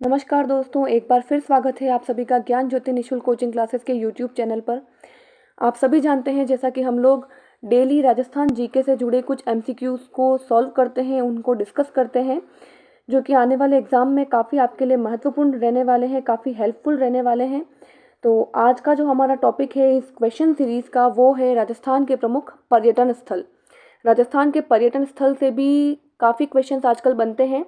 नमस्कार दोस्तों, एक बार फिर स्वागत है आप सभी का ज्ञान ज्योति निशुल्क कोचिंग क्लासेस के यूट्यूब चैनल पर। आप सभी जानते हैं जैसा कि हम लोग डेली राजस्थान जीके से जुड़े कुछ एमसीक्यूज़ को सॉल्व करते हैं, उनको डिस्कस करते हैं, जो कि आने वाले एग्ज़ाम में काफ़ी आपके लिए महत्वपूर्ण रहने वाले हैं, काफ़ी हेल्पफुल रहने वाले हैं। तो आज का जो हमारा टॉपिक है इस क्वेश्चन सीरीज़ का वो है राजस्थान के प्रमुख पर्यटन स्थल। राजस्थान के पर्यटन स्थल से भी काफ़ी क्वेश्चंस आजकल बनते हैं।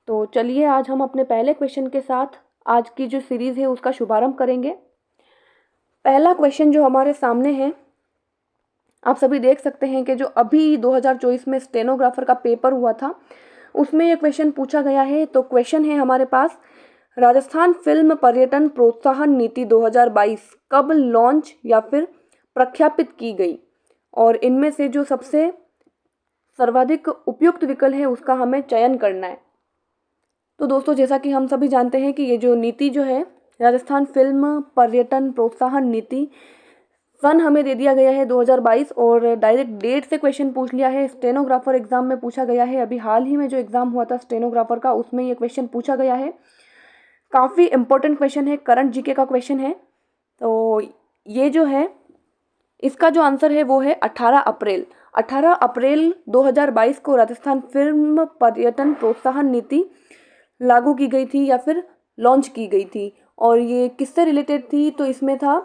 तो चलिए आज हम अपने पहले क्वेश्चन के साथ आज की जो सीरीज़ है उसका शुभारंभ करेंगे। पहला क्वेश्चन जो हमारे सामने है, आप सभी देख सकते हैं कि जो अभी 2024 में स्टेनोग्राफर का पेपर हुआ था उसमें ये क्वेश्चन पूछा गया है। तो क्वेश्चन है हमारे पास, राजस्थान फिल्म पर्यटन प्रोत्साहन नीति 2022 कब लॉन्च या फिर प्रख्यापित की गई, और इनमें से जो सबसे सर्वाधिक उपयुक्त विकल्प है उसका हमें चयन करना है। तो दोस्तों, जैसा कि हम सभी जानते हैं कि ये जो नीति जो है राजस्थान फिल्म पर्यटन प्रोत्साहन नीति, सन हमें दे दिया गया है 2022 और डायरेक्ट डेट से क्वेश्चन पूछ लिया है। स्टेनोग्राफर एग्जाम में पूछा गया है, अभी हाल ही में जो एग्जाम हुआ था स्टेनोग्राफर का उसमें ये क्वेश्चन पूछा गया है। काफ़ी इंपॉर्टेंट क्वेश्चन है, करंट जीके का क्वेश्चन है। तो ये जो है इसका जो आंसर है वो है 18 अप्रैल। 18 अप्रैल 2022 को राजस्थान फिल्म पर्यटन प्रोत्साहन नीति लागू की गई थी या फिर लॉन्च की गई थी। और ये किससे रिलेटेड थी? तो इसमें था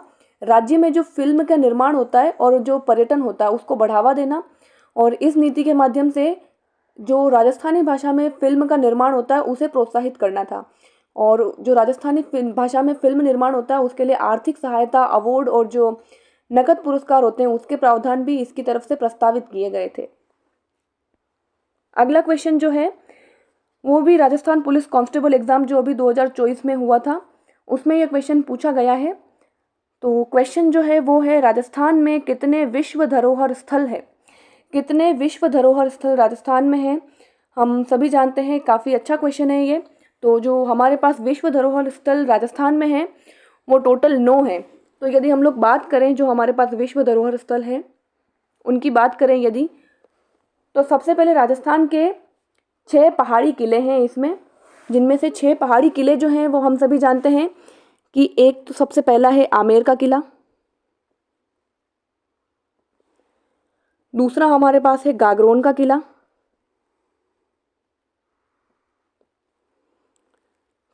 राज्य में जो फिल्म का निर्माण होता है और जो पर्यटन होता है उसको बढ़ावा देना, और इस नीति के माध्यम से जो राजस्थानी भाषा में फिल्म का निर्माण होता है उसे प्रोत्साहित करना था। और जो राजस्थानी भाषा में फिल्म निर्माण होता है उसके लिए आर्थिक सहायता, अवार्ड और जो नकद पुरस्कार होते हैं उसके प्रावधान भी इसकी तरफ से प्रस्तावित किए गए थे। अगला क्वेश्चन जो है वो भी राजस्थान पुलिस कांस्टेबल एग्जाम जो अभी 2024 में हुआ था उसमें यह क्वेश्चन पूछा गया है। तो क्वेश्चन जो है वो है, राजस्थान में कितने विश्व धरोहर स्थल है? कितने विश्व धरोहर स्थल राजस्थान में हैं? हम सभी जानते हैं, काफ़ी अच्छा क्वेश्चन है ये। तो जो हमारे पास विश्व धरोहर स्थल राजस्थान में है वो टोटल 9 है। तो यदि हम लोग बात करें जो हमारे पास विश्व धरोहर स्थल है उनकी बात करें यदि, तो सबसे पहले राजस्थान के 6 पहाड़ी किले हैं इसमें, जिनमें से 6 पहाड़ी किले जो हैं वो हम सभी जानते हैं कि एक तो सबसे पहला है आमेर का किला, दूसरा हमारे पास है गागरोन का किला,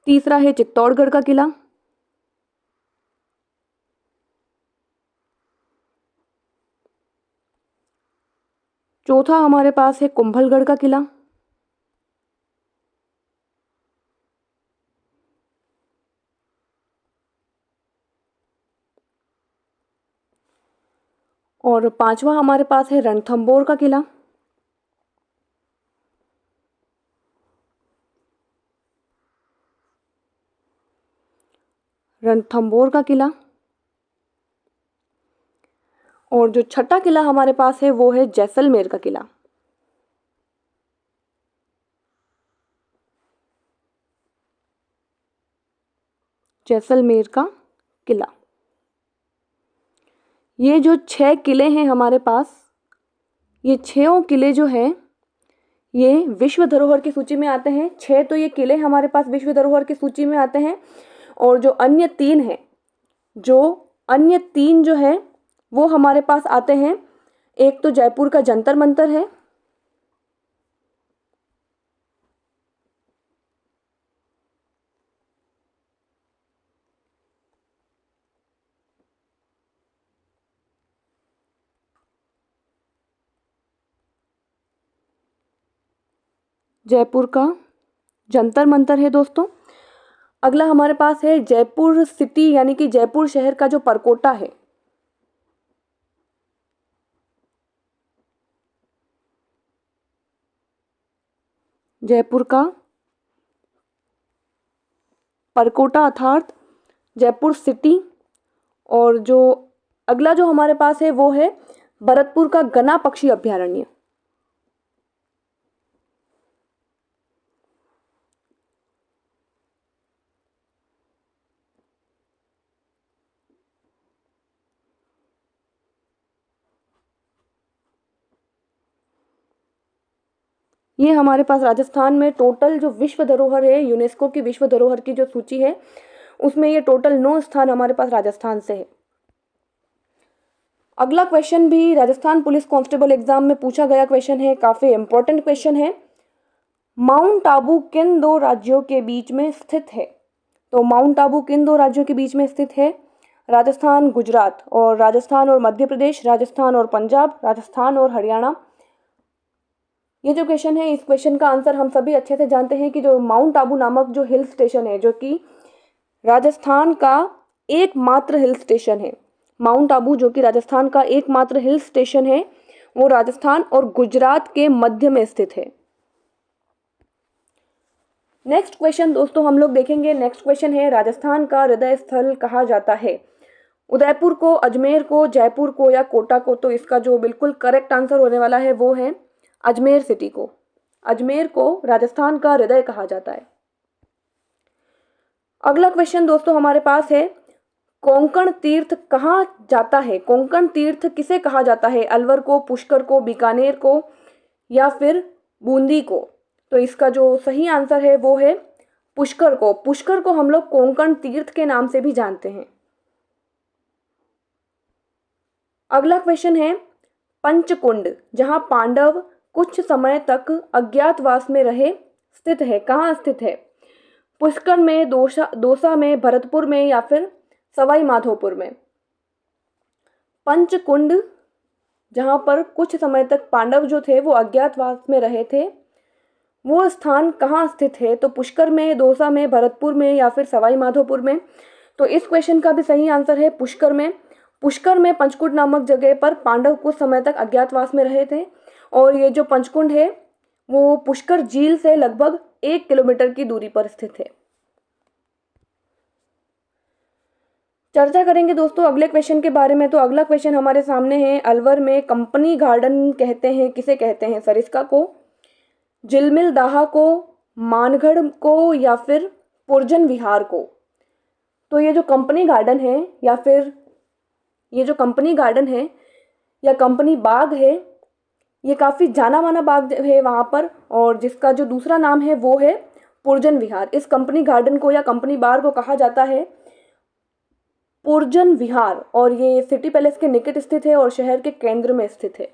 तीसरा है चित्तौड़गढ़ का किला, चौथा हमारे पास है कुंभलगढ़ का किला, और पांचवा हमारे पास है रणथंबोर का किला। रणथंबोर का किला। और जो छठा किला हमारे पास है वो है जैसलमेर का किला। जैसलमेर का किला। ये जो 6 किले हैं हमारे पास, ये 6 किले जो हैं ये विश्व धरोहर की सूची में आते हैं। 6 तो ये किले हमारे पास विश्व धरोहर की सूची में आते हैं, और जो अन्य 3 हैं, जो अन्य 3 जो है वो हमारे पास आते हैं। एक तो जयपुर का जंतर मंतर है, जयपुर का जंतर मंतर है दोस्तों। अगला हमारे पास है जयपुर सिटी यानी कि जयपुर शहर का जो परकोटा है, जयपुर का परकोटा अर्थात जयपुर सिटी। और जो अगला जो हमारे पास है वो है भरतपुर का गना पक्षी अभयारण्य। ये हमारे पास राजस्थान में टोटल जो विश्व धरोहर है, यूनेस्को की विश्व धरोहर की जो सूची है, उसमें ये टोटल 9 स्थान हमारे पास राजस्थान से है। अगला क्वेश्चन भी राजस्थान पुलिस कांस्टेबल एग्जाम में पूछा गया क्वेश्चन है, काफी इंपॉर्टेंट क्वेश्चन है। माउंट आबू किन 2 राज्यों के बीच में स्थित है? तो माउंट आबू किन 2 राज्यों के बीच में स्थित है? राजस्थान गुजरात, और राजस्थान और मध्य प्रदेश, राजस्थान और पंजाब, राजस्थान और हरियाणा। ये जो क्वेश्चन है, इस क्वेश्चन का आंसर हम सभी अच्छे से जानते हैं कि जो माउंट आबू नामक जो हिल स्टेशन है, जो कि राजस्थान का एकमात्र हिल स्टेशन है, माउंट आबू जो कि राजस्थान का एकमात्र हिल स्टेशन है, वो राजस्थान और गुजरात के मध्य में स्थित है। नेक्स्ट क्वेश्चन दोस्तों हम लोग देखेंगे। नेक्स्ट क्वेश्चन है, राजस्थान का हृदय स्थल कहा जाता है? उदयपुर को, अजमेर को, जयपुर को या कोटा को? तो इसका जो बिल्कुल करेक्ट आंसर होने वाला है वो है अजमेर सिटी को। अजमेर को राजस्थान का हृदय कहा जाता है। अगला क्वेश्चन दोस्तों हमारे पास है, कोंकण तीर्थ कहाँ जाता है? कोंकण तीर्थ किसे कहा जाता है? अलवर को, पुष्कर को, बीकानेर को या फिर बूंदी को? तो इसका जो सही आंसर है वो है पुष्कर को। पुष्कर को हम लोग कोंकण तीर्थ के नाम से भी जानते हैं। अगला क्वेश्चन है, पंचकुंड जहां पांडव कुछ समय तक अज्ञातवास में रहे स्थित है, कहाँ स्थित है? पुष्कर में, दौसा में, भरतपुर में या फिर सवाई माधोपुर में? पंचकुंड जहां पर कुछ समय तक पांडव जो थे वो अज्ञातवास में रहे थे, वो स्थान कहाँ स्थित है? तो पुष्कर में, दौसा में, भरतपुर में या फिर सवाई माधोपुर में? तो इस क्वेश्चन का भी सही आंसर है पुष्कर में। पुष्कर में पंचकुंड नामक जगह पर पांडव कुछ समय तक अज्ञातवास में रहे थे, और ये जो पंचकुंड है वो पुष्कर झील से लगभग 1 किलोमीटर की दूरी पर स्थित है। चर्चा करेंगे दोस्तों अगले क्वेश्चन के बारे में। तो अगला क्वेश्चन हमारे सामने है, अलवर में कंपनी गार्डन कहते हैं, किसे कहते हैं? सरिस्का को, झिलमिल दाहा को, मानगढ़ को या फिर पुरजन विहार को? तो ये जो कंपनी गार्डन है या फिर ये जो कंपनी गार्डन है या कंपनी बाग है, ये काफ़ी जाना माना बाग है वहाँ पर, और जिसका जो दूसरा नाम है वो है पुरजन विहार। इस कंपनी गार्डन को या कंपनी बाग को कहा जाता है पुरजन विहार, और ये सिटी पैलेस के निकट स्थित है और शहर के केंद्र में स्थित है।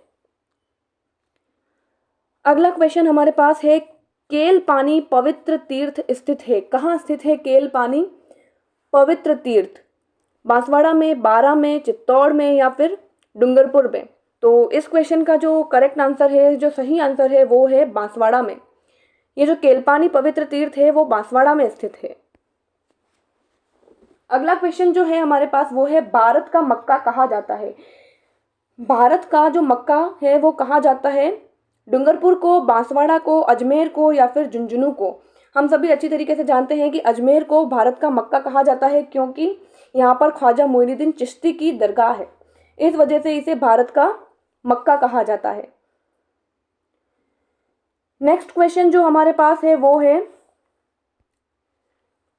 अगला क्वेश्चन हमारे पास है, केल पानी पवित्र तीर्थ स्थित है, कहाँ स्थित है केल पानी पवित्र तीर्थ? बांसवाड़ा में, बारा में, चित्तौड़ में या फिर डूंगरपुर में? तो इस क्वेश्चन का जो करेक्ट आंसर है, जो सही आंसर है वो है बांसवाड़ा में। ये जो केलपानी पवित्र तीर्थ है वो बांसवाड़ा में स्थित है। अगला क्वेश्चन जो है हमारे पास वो है, भारत का मक्का कहा जाता है? भारत का जो मक्का है वो कहा जाता है डूंगरपुर को, बांसवाड़ा को, अजमेर को या फिर झुंझुनू को? हम सभी अच्छी तरीके से जानते हैं कि अजमेर को भारत का मक्का कहा जाता है, क्योंकि यहाँ पर ख्वाजा मोइनुद्दीन चिश्ती की दरगाह है, इस वजह से इसे भारत का मक्का कहा जाता है। नेक्स्ट क्वेश्चन जो हमारे पास है वो है,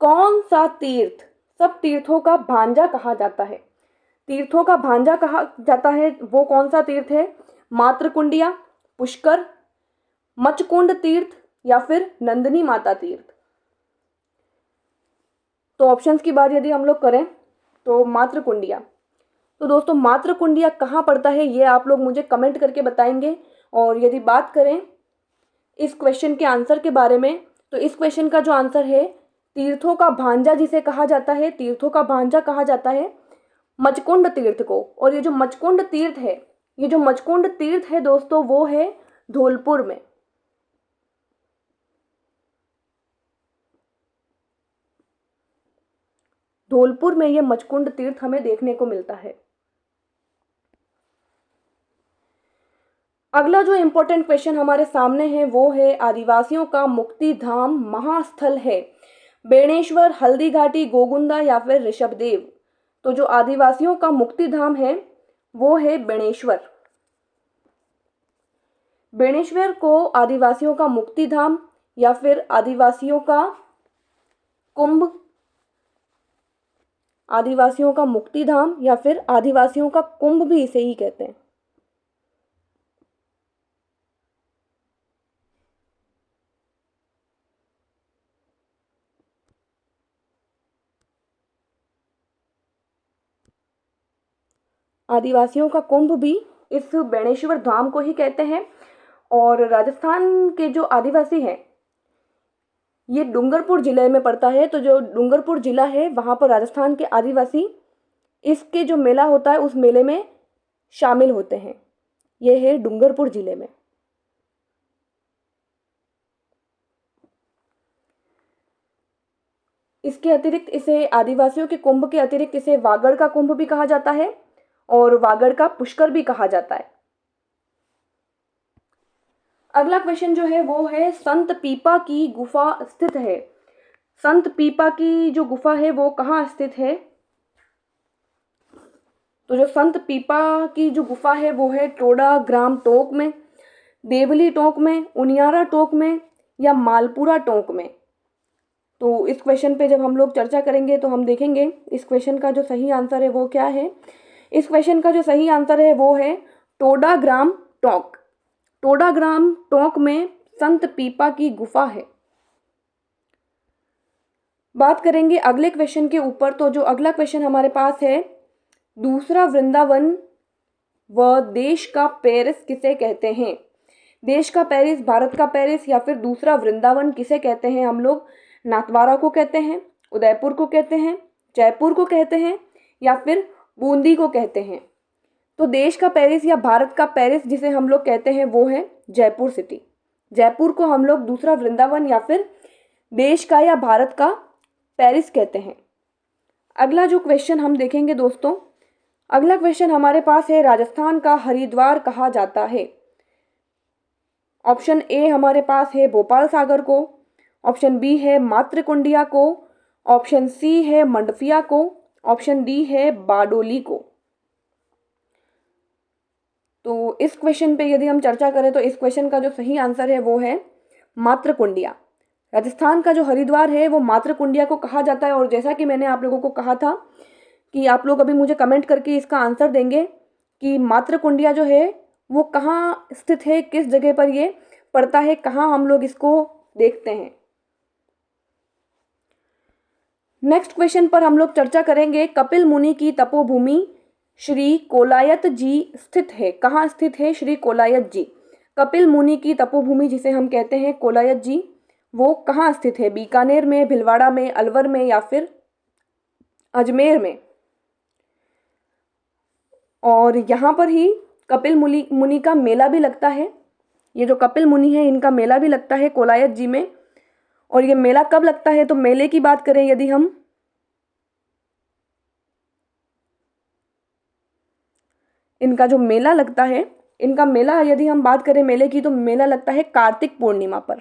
कौन सा तीर्थ सब तीर्थों का भांजा कहा जाता है? तीर्थों का भांजा कहा जाता है वो कौन सा तीर्थ है? मातृकुंडिया, पुष्कर, मचकुंड तीर्थ या फिर नंदिनी माता तीर्थ? तो ऑप्शंस की बात यदि हम लोग करें तो मातृकुंडिया। तो दोस्तों मातृकुंडिया कहाँ पड़ता है ये आप लोग मुझे कमेंट करके बताएंगे। और यदि बात करें इस क्वेश्चन के आंसर के बारे में, तो इस क्वेश्चन का जो आंसर है, तीर्थों का भांजा जिसे कहा जाता है, तीर्थों का भांजा कहा जाता है मचकुंड तीर्थ को। और ये जो मचकुंड तीर्थ है, ये जो मचकुंड तीर्थ है दोस्तों वो है धौलपुर में। धौलपुर में ये मचकुंड तीर्थ हमें देखने को मिलता है। अगला जो इंपॉर्टेंट क्वेश्चन हमारे सामने है वो है, आदिवासियों का मुक्ति धाम महास्थल है बेणेश्वर, हल्दी घाटी, गोगुंदा या फिर ऋषभदेव? तो जो आदिवासियों का मुक्ति धाम है वो है बेणेश्वर। बेणेश्वर को आदिवासियों का मुक्ति धाम या फिर आदिवासियों का कुंभ, आदिवासियों का मुक्ति धाम या फिर आदिवासियों का कुंभ भी इसे ही कहते हैं। आदिवासियों का कुंभ भी इस बेणेश्वर धाम को ही कहते हैं। और राजस्थान के जो आदिवासी हैं, ये डूंगरपुर जिले में पड़ता है, तो जो डूंगरपुर जिला है वहाँ पर राजस्थान के आदिवासी इसके जो मेला होता है उस मेले में शामिल होते हैं। ये है डूंगरपुर जिले में। इसके अतिरिक्त इसे आदिवासियों के कुंभ के अतिरिक्त इसे वागड़ का कुंभ भी कहा जाता है और वागड़ का पुष्कर भी कहा जाता है। अगला क्वेश्चन जो है वो है संत पीपा की गुफा स्थित है। संत पीपा की जो गुफा है वो कहाँ स्थित है? तो जो संत पीपा की जो गुफा है वो है टोडा ग्राम टोक में, देवली टोक में, उनियारा टोक में या मालपुरा टोक में। तो इस क्वेश्चन पे जब हम लोग चर्चा करेंगे तो हम देखेंगे इस क्वेश्चन का जो सही आंसर है वो क्या है। इस क्वेश्चन का जो सही आंसर है वो है टोडा ग्राम टोक। टोडा ग्राम टोक में संत पीपा की गुफा है। बात करेंगे अगले क्वेश्चन के ऊपर। तो जो अगला क्वेश्चन हमारे पास है, दूसरा वृंदावन व देश का पेरिस किसे कहते हैं? देश का पेरिस, भारत का पेरिस या फिर दूसरा वृंदावन किसे कहते हैं हम लोग? नाथद्वारा को कहते हैं, उदयपुर को कहते हैं, जयपुर को कहते हैं या फिर बूंदी को कहते हैं? तो देश का पेरिस या भारत का पेरिस जिसे हम लोग कहते हैं वो है जयपुर सिटी। जयपुर को हम लोग दूसरा वृंदावन या फिर देश का या भारत का पेरिस कहते हैं। अगला जो क्वेश्चन हम देखेंगे दोस्तों, अगला क्वेश्चन हमारे पास है राजस्थान का हरिद्वार कहा जाता है। ऑप्शन ए हमारे पास है भोपाल सागर को, ऑप्शन बी है मातृकुंडिया को, ऑप्शन सी है मंडफिया को, ऑप्शन डी है बारडोली को। तो इस क्वेश्चन पे यदि हम चर्चा करें तो इस क्वेश्चन का जो सही आंसर है वो है मातृकुंडिया। राजस्थान का जो हरिद्वार है वो मातृकुंडिया को कहा जाता है। और जैसा कि मैंने आप लोगों को कहा था कि आप लोग अभी मुझे कमेंट करके इसका आंसर देंगे कि मातृकुंडिया जो है वो कहाँ स्थित है, किस जगह पर ये पड़ता है, कहाँ हम लोग इसको देखते हैं। नेक्स्ट क्वेश्चन पर हम लोग चर्चा करेंगे, कपिल मुनि की तपोभूमि श्री कोलायत जी स्थित है। कहाँ स्थित है श्री कोलायत जी? कपिल मुनि की तपोभूमि जिसे हम कहते हैं कोलायत जी, वो कहाँ स्थित है? बीकानेर में, भिलवाड़ा में, अलवर में या फिर अजमेर में? और यहाँ पर ही कपिल मुनि का मेला भी लगता है। ये जो कपिल मुनि है इनका मेला भी लगता है कोलायत जी में। और ये मेला कब लगता है? तो मेले की बात करें यदि हम, इनका जो मेला लगता है, इनका मेला यदि हम बात करें मेले की, तो मेला लगता है कार्तिक पूर्णिमा पर।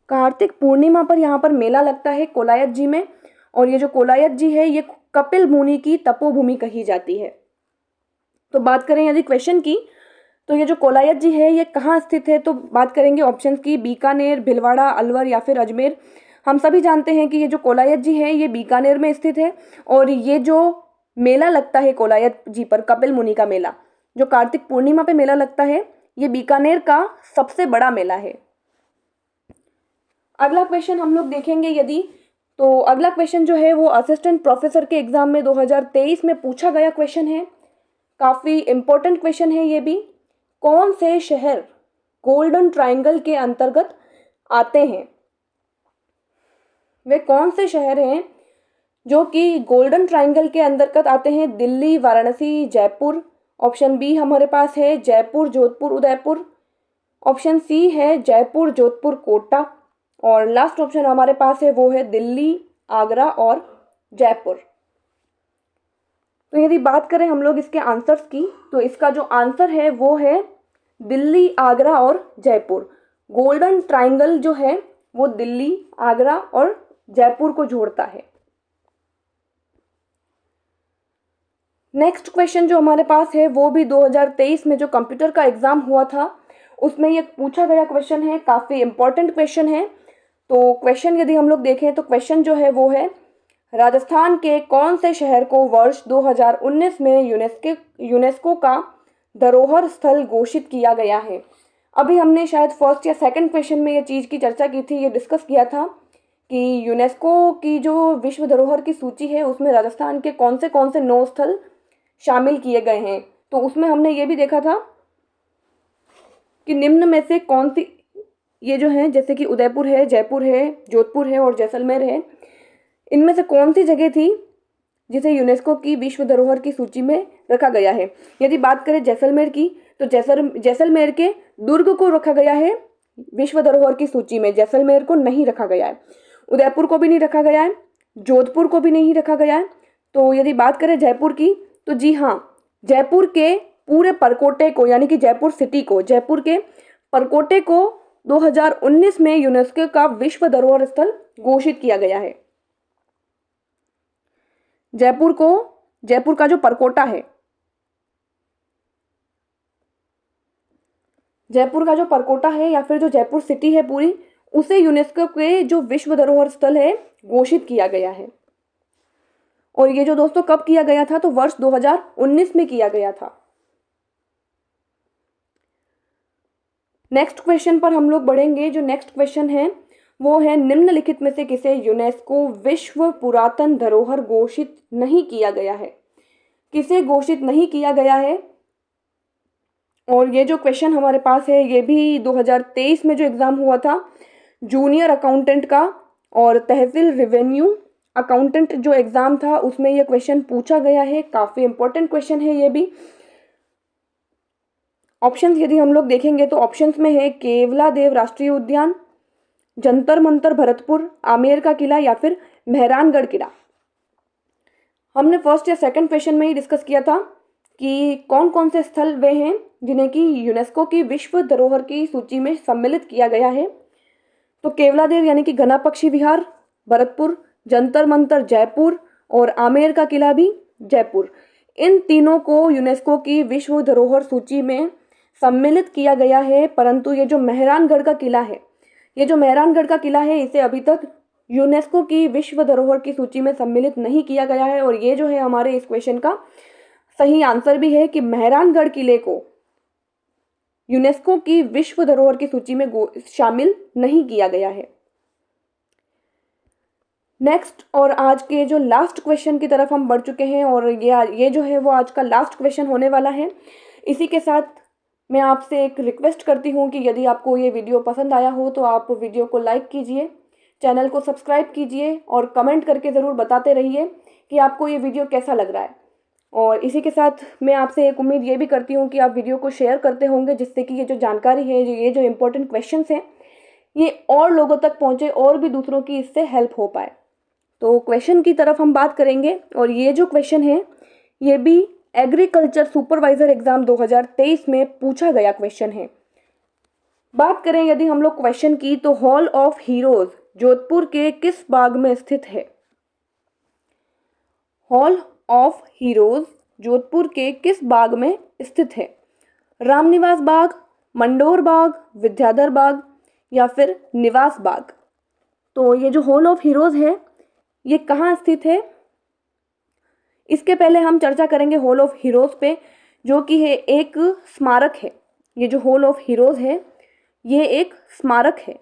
कार्तिक पूर्णिमा पर यहाँ पर मेला लगता है कोलायत जी में। और ये जो कोलायत जी है ये कपिल मुनि की तपोभूमि कही जाती है। तो बात करें यदि क्वेश्चन की, तो ये जो कोलायत जी है ये कहाँ स्थित है? तो बात करेंगे ऑप्शन की, बीकानेर, भिलवाड़ा, अलवर या फिर अजमेर। हम सभी जानते हैं कि ये जो कोलायत जी है ये बीकानेर में स्थित है। और ये जो मेला लगता है कोलायत जी पर, कपिल मुनि का मेला, जो कार्तिक पूर्णिमा पे मेला लगता है, ये बीकानेर का सबसे बड़ा मेला है। अगला क्वेश्चन हम लोग देखेंगे यदि, तो अगला क्वेश्चन जो है वो असिस्टेंट प्रोफेसर के एग्जाम में 2023 में पूछा गया क्वेश्चन है। काफ़ी इम्पोर्टेंट क्वेश्चन है ये भी। कौन से शहर गोल्डन ट्रायंगल के अंतर्गत आते हैं? वे कौन से शहर हैं जो कि गोल्डन ट्रायंगल के अंतर्गत आते हैं? दिल्ली, वाराणसी, जयपुर। ऑप्शन बी हमारे पास है जयपुर, जोधपुर, उदयपुर। ऑप्शन सी है जयपुर, जोधपुर, कोटा। और लास्ट ऑप्शन हमारे पास है वो है दिल्ली, आगरा और जयपुर। तो यदि बात करें हम लोग इसके आंसर्स की, तो इसका जो आंसर है वो है दिल्ली, आगरा और जयपुर। गोल्डन ट्रायंगल जो है वो दिल्ली, आगरा और जयपुर को जोड़ता है। नेक्स्ट क्वेश्चन जो हमारे पास है वो भी 2023 में जो कंप्यूटर का एग्जाम हुआ था उसमें ये पूछा गया क्वेश्चन है। काफ़ी इंपॉर्टेंट क्वेश्चन है। तो क्वेश्चन यदि हम लोग देखें तो क्वेश्चन जो है वो है, राजस्थान के कौन से शहर को वर्ष 2019 में यूनेस्को का धरोहर स्थल घोषित किया गया है? अभी हमने शायद फर्स्ट या सेकंड क्वेश्चन में ये चीज़ की चर्चा की थी, ये डिस्कस किया था कि यूनेस्को की जो विश्व धरोहर की सूची है उसमें राजस्थान के कौन से 9 स्थल शामिल किए गए हैं। तो उसमें हमने ये भी देखा था कि निम्न में से कौन सी, ये जो है जैसे कि उदयपुर है, जयपुर है, जोधपुर है और जैसलमेर है, इनमें से कौन सी जगह थी जिसे यूनेस्को की विश्व धरोहर की सूची में रखा गया है। यदि बात करें जैसलमेर की तो जैसलमेर के दुर्ग को रखा गया है विश्व धरोहर की सूची में, जैसलमेर को नहीं रखा गया है। उदयपुर को भी नहीं रखा गया है, जोधपुर को भी नहीं रखा गया है। तो यदि बात करें जयपुर की तो जी हाँ, जयपुर के पूरे परकोटे को, यानी कि जयपुर सिटी को, जयपुर के परकोटे को 2019 में यूनेस्को का विश्व धरोहर स्थल घोषित किया गया है। जयपुर का जो परकोटा है, जयपुर का जो परकोटा है या फिर जो जयपुर सिटी है पूरी, उसे यूनेस्को के जो विश्व धरोहर स्थल है घोषित किया गया है। और ये जो दोस्तों कब किया गया था, तो वर्ष 2019 में किया गया था। नेक्स्ट क्वेश्चन पर हम लोग बढ़ेंगे। जो नेक्स्ट क्वेश्चन है वो है, निम्नलिखित में से किसे यूनेस्को विश्व पुरातन धरोहर घोषित नहीं किया गया है। किसे घोषित नहीं किया गया है। और ये जो क्वेश्चन हमारे पास है ये भी 2023 में जो एग्ज़ाम हुआ था जूनियर अकाउंटेंट का और तहसील रेवेन्यू अकाउंटेंट जो एग्ज़ाम था उसमें ये क्वेश्चन पूछा गया है। काफ़ी इंपॉर्टेंट क्वेश्चन है ये भी। ऑप्शंस यदि हम लोग देखेंगे तो ऑप्शंस में है केवलादेव राष्ट्रीय उद्यान, जंतर मंतर भरतपुर, आमेर का किला या फिर मेहरानगढ़ किला। हमने फर्स्ट या सेकंड क्वेश्चन में ही डिस्कस किया था कि कौन कौन से स्थल वे हैं जिन्हें कि यूनेस्को की विश्व धरोहर की सूची में सम्मिलित किया गया है। तो केवलादेव यानी कि घना पक्षी विहार भरतपुर, जंतर मंतर जयपुर और आमेर का किला भी जयपुर, इन तीनों को यूनेस्को की विश्व धरोहर सूची में सम्मिलित किया गया है। परंतु ये जो मेहरानगढ़ का किला है, इसे अभी तक यूनेस्को की विश्व धरोहर की सूची में सम्मिलित नहीं किया गया है। और ये जो है हमारे इस क्वेश्चन का सही आंसर भी है कि मेहरानगढ़ किले को यूनेस्को की विश्व धरोहर की सूची में शामिल नहीं किया गया है। नेक्स्ट और आज के जो लास्ट क्वेश्चन की तरफ हम बढ़ चुके हैं और ये जो है वो आज का लास्ट क्वेश्चन होने वाला है। इसी के साथ मैं आपसे एक रिक्वेस्ट करती हूँ कि यदि आपको ये वीडियो पसंद आया हो तो आप वीडियो को लाइक कीजिए, चैनल को सब्सक्राइब कीजिए और कमेंट करके ज़रूर बताते रहिए कि आपको ये वीडियो कैसा लग रहा है। और इसी के साथ मैं आपसे एक उम्मीद ये भी करती हूँ कि आप वीडियो को शेयर करते होंगे, जिससे कि ये जो जानकारी है, ये जो इम्पोर्टेंट क्वेश्चंस हैं, ये और लोगों तक पहुँचे और भी दूसरों की इससे हेल्प हो पाए। तो क्वेश्चन की तरफ हम बात करेंगे और ये जो क्वेश्चन है ये भी एग्रीकल्चर सुपरवाइजर एग्जाम 2023 में पूछा गया क्वेश्चन है। बात करें यदि हम लोग क्वेश्चन की, तो हॉल ऑफ हीरोज जोधपुर के किस बाग में स्थित है। हॉल ऑफ हीरोज जोधपुर के किस बाग में स्थित है। रामनिवास बाग, मंडोर बाग, विद्याधर बाग या फिर निवास बाग। तो ये जो हॉल ऑफ हीरोज है ये कहाँ स्थित है, इसके पहले हम चर्चा करेंगे हॉल ऑफ हीरोज पे, जो कि है एक स्मारक है। ये जो हॉल ऑफ हीरोज है ये एक स्मारक है।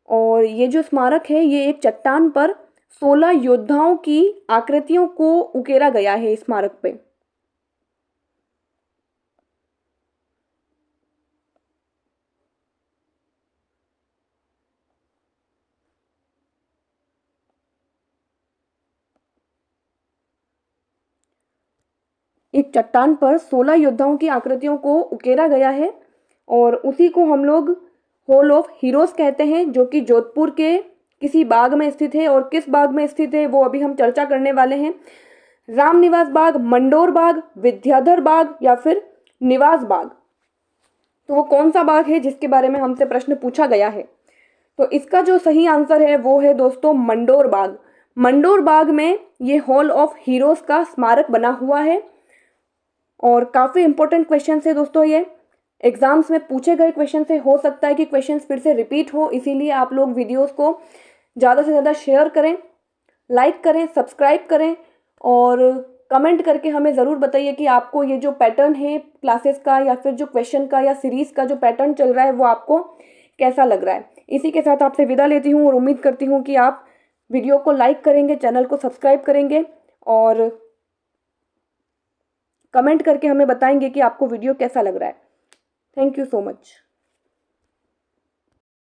और ये जो स्मारक है ये एक चट्टान पर 16 योद्धाओं की आकृतियों को उकेरा गया है इस स्मारक पे। एक चट्टान पर 16 योद्धाओं की आकृतियों को उकेरा गया है और उसी को हम लोग हॉल ऑफ हीरोज कहते हैं, जो कि जोधपुर के किसी बाग में स्थित है। और किस बाग में स्थित है वो अभी हम चर्चा करने वाले हैं। रामनिवास बाग, मंडोर बाग, विद्याधर बाग या फिर निवास बाग। तो वो कौन सा बाग है जिसके बारे में हमसे प्रश्न पूछा गया है। तो इसका जो सही आंसर है वो है दोस्तों मंडोर बाग। मंडोर बाग में ये हॉल ऑफ हीरोज का स्मारक बना हुआ है। और काफ़ी इंपॉर्टेंट क्वेश्चन है दोस्तों, ये एग्जाम्स में पूछे गए क्वेश्चन से। हो सकता है कि क्वेश्चन फिर से रिपीट हो, इसीलिए आप लोग वीडियोस को ज़्यादा से ज़्यादा शेयर करें, लाइक करें, सब्सक्राइब करें और कमेंट करके हमें ज़रूर बताइए कि आपको ये जो पैटर्न है क्लासेस का या फिर जो क्वेश्चन का या सीरीज़ का जो पैटर्न चल रहा है वो आपको कैसा लग रहा है। इसी के साथ आपसे विदा लेती हूँ और उम्मीद करती हूँ कि आप वीडियो को लाइक करेंगे, चैनल को सब्सक्राइब करेंगे और कमेंट करके हमें बताएंगे कि आपको वीडियो कैसा लग रहा है। Thank you so much.